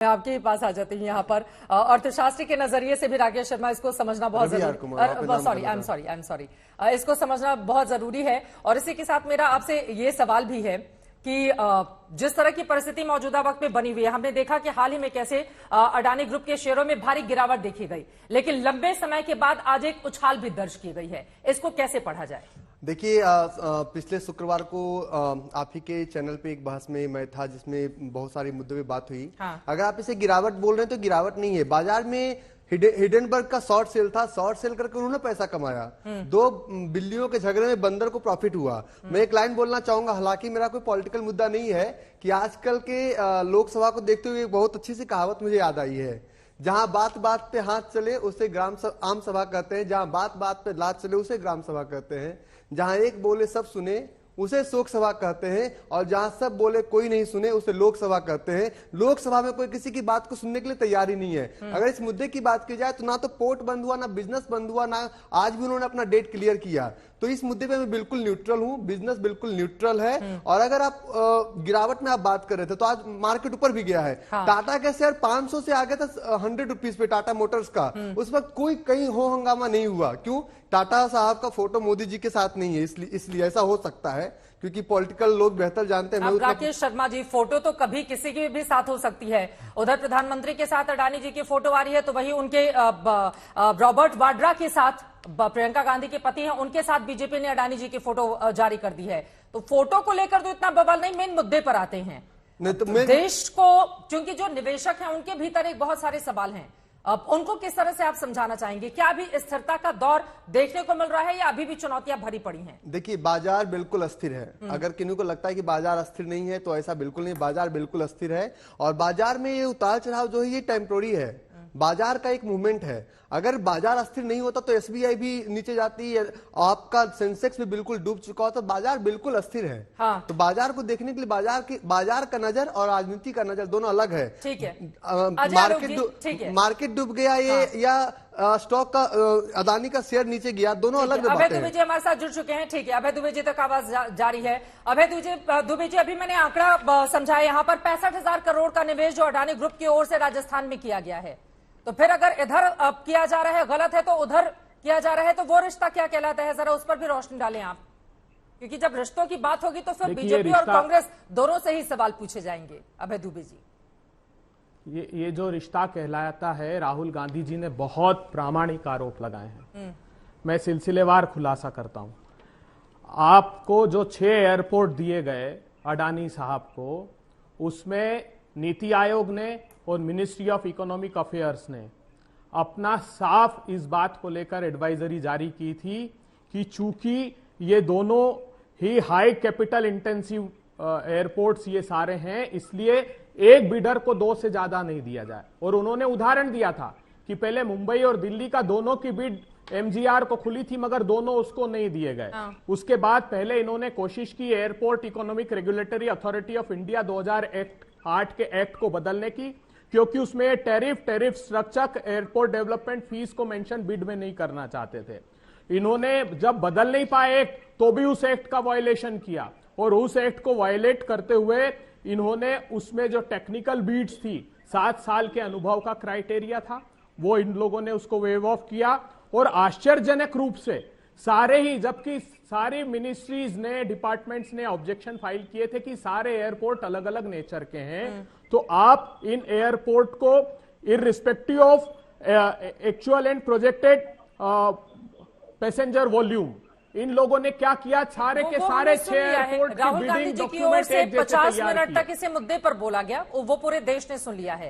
आपके पास आ जाती हैं यहाँ पर अर्थशास्त्री के नजरिए से भी राकेश शर्मा इसको समझना बहुत जरूरी आई एम सॉरी इसको समझना बहुत जरूरी है। और इसी के साथ मेरा आपसे ये सवाल भी है कि जिस तरह की परिस्थिति मौजूदा वक्त में बनी हुई है, हमने देखा कि हाल ही में कैसे अडानी ग्रुप के शेयरों में भारी गिरावट देखी गई, लेकिन लंबे समय के बाद आज एक उछाल भी दर्ज की गई है। इसको कैसे पढ़ा जाए? देखिए, पिछले शुक्रवार को आप ही के चैनल पे एक बहस में मैं था जिसमें बहुत सारे मुद्दों पे बात हुई। हाँ। अगर आप इसे गिरावट बोल रहे हैं तो गिरावट नहीं है। बाजार में हिडेनबर्ग का शॉर्ट सेल था, शॉर्ट सेल करके उन्होंने पैसा कमाया। 2 बिल्लियों के झगड़े में बंदर को प्रॉफिट हुआ। मैं एक लाइन बोलना चाहूंगा, हालांकि मेरा कोई पॉलिटिकल मुद्दा नहीं है, कि आजकल के लोकसभा को देखते हुए बहुत अच्छी सी कहावत मुझे याद आई है, जहां बात बात पे हाथ चले उसे आम सभा कहते हैं, जहां बात बात पे लात चले उसे ग्राम सभा कहते हैं, जहां एक बोले सब सुने उसे शोक सभा कहते हैं, और जहां सब बोले कोई नहीं सुने उसे लोकसभा कहते हैं। लोकसभा में कोई किसी की बात को सुनने के लिए तैयार ही नहीं है। अगर इस मुद्दे की बात की जाए तो ना तो पोर्ट बंद हुआ, ना बिजनेस बंद हुआ, ना आज भी उन्होंने अपना डेट क्लियर किया। तो इस मुद्दे पे मैं बिल्कुल न्यूट्रल हूं, बिजनेस बिल्कुल न्यूट्रल है। और अगर आप गिरावट में आप बात कर रहे थे तो आज मार्केट ऊपर भी गया है। हाँ। टाटा का शेयर 500 से आगे था 100 रुपीज पे, टाटा मोटर्स का। उस वक्त कोई कहीं हो हंगामा नहीं हुआ। क्यों? टाटा साहब का फोटो मोदी जी के साथ नहीं है, इसलिए ऐसा हो सकता है, क्योंकि पॉलिटिकल लोग बेहतर जानते हैं। राकेश शर्मा जी, फोटो तो कभी किसी के भी साथ हो सकती है। उधर प्रधानमंत्री के साथ अडानी जी की फोटो आ रही है, तो वही उनके रॉबर्ट वाड्रा के साथ, प्रियंका गांधी के पति हैं, उनके साथ बीजेपी ने अडानी जी की फोटो जारी कर दी है। तो फोटो को लेकर तो इतना बवाल नहीं, मेन मुद्दे पर आते हैं। देश को, क्योंकि जो निवेशक हैं उनके भीतर एक बहुत सारे सवाल हैं, अब उनको किस तरह से आप समझाना चाहेंगे? क्या अभी स्थिरता का दौर देखने को मिल रहा है या अभी भी चुनौतियां भरी पड़ी हैं? देखिए, बाजार बिल्कुल अस्थिर है। अगर किन्हीं को लगता है कि बाजार अस्थिर नहीं है तो ऐसा बिल्कुल नहीं, बाजार बिल्कुल अस्थिर है। और बाजार में ये उतार चढ़ाव जो है ये टेम्पोररी है, बाजार का एक मूवमेंट है। अगर बाजार अस्थिर नहीं होता तो एसबीआई भी नीचे जाती है, आपका सेंसेक्स भी बिल्कुल डूब चुका होता। बाजार बिल्कुल अस्थिर है। हाँ। तो बाजार को देखने के लिए बाजार का नजर और राजनीति का नजर दोनों अलग है। ठीक है। मार्केट डूब गया ये, हाँ। या स्टॉक का अदानी का शेयर नीचे गया, दोनों अलग बातें हैं। अभय दुबे जी हमारे साथ जुड़ चुके हैं। ठीक है, अभय दुबे जी तक आवाज जारी है। अभय दुबे जी, अभी मैंने आंकड़ा समझाया, यहाँ पर 65,000 करोड़ का निवेश जो अडानी ग्रुप की ओर से राजस्थान में किया गया है, तो फिर अगर इधर किया जा रहा है गलत है तो उधर किया जा रहा है, तो वो रिश्ता क्या कहलाता है? जरा उस पर भी रोशनी डालें आप, क्योंकि जब रिश्तों की बात होगी तो फिर बीजेपी और कांग्रेस दोनों से ही सवाल पूछे जाएंगे। अभय दुबे जी, ये जो रिश्ता कहलाता है, राहुल गांधी जी ने बहुत प्रामाणिक आरोप लगाए हैं। मैं सिलसिलेवार खुलासा करता हूं। आपको जो 6 एयरपोर्ट दिए गए अडानी साहब को, उसमें नीति आयोग ने और मिनिस्ट्री ऑफ इकोनॉमिक अफेयर्स ने अपना साफ इस बात को लेकर एडवाइजरी जारी की थी कि चूंकि ये दोनों ही हाई कैपिटल इंटेंसिव एयरपोर्ट्स ये सारे हैं, इसलिए एक बिडर को 2 से ज्यादा नहीं दिया जाए। और उन्होंने उदाहरण दिया था कि पहले मुंबई और दिल्ली का दोनों की बिड एमजीआर को खुली थी, मगर दोनों उसको नहीं दिए गए। उसके बाद पहले इन्होंने कोशिश की airport economic regulatory authority of India 2008 के एक्ट को बदलने की, क्योंकि उसमें tariff structure airport development fees को मेंशन बिड में नहीं करना चाहते थे। इन्होंने जब बदल नहीं पाए एक्ट, तो भी उस एक्ट का वायलेशन किया, और उस एक्ट को वायलेट करते हुए इन्होंने उसमें जो टेक्निकल बीड्स थी, 7 साल के अनुभव का क्राइटेरिया था, वो इन लोगों ने उसको वेव ऑफ किया। और आश्चर्यजनक रूप से सारे ही, जबकि सारी मिनिस्ट्रीज ने, डिपार्टमेंट्स ने ऑब्जेक्शन फाइल किए थे कि सारे एयरपोर्ट अलग अलग नेचर के हैं, तो आप इन एयरपोर्ट को irrespective of actual and projected passenger volume, इन लोगों ने क्या किया, सारे के सारे 6 एयरपोर्ट राहुल गांधी जी की ओर से 50 मिनट तक इसे मुद्दे पर बोला गया, वो पूरे देश ने सुन लिया है।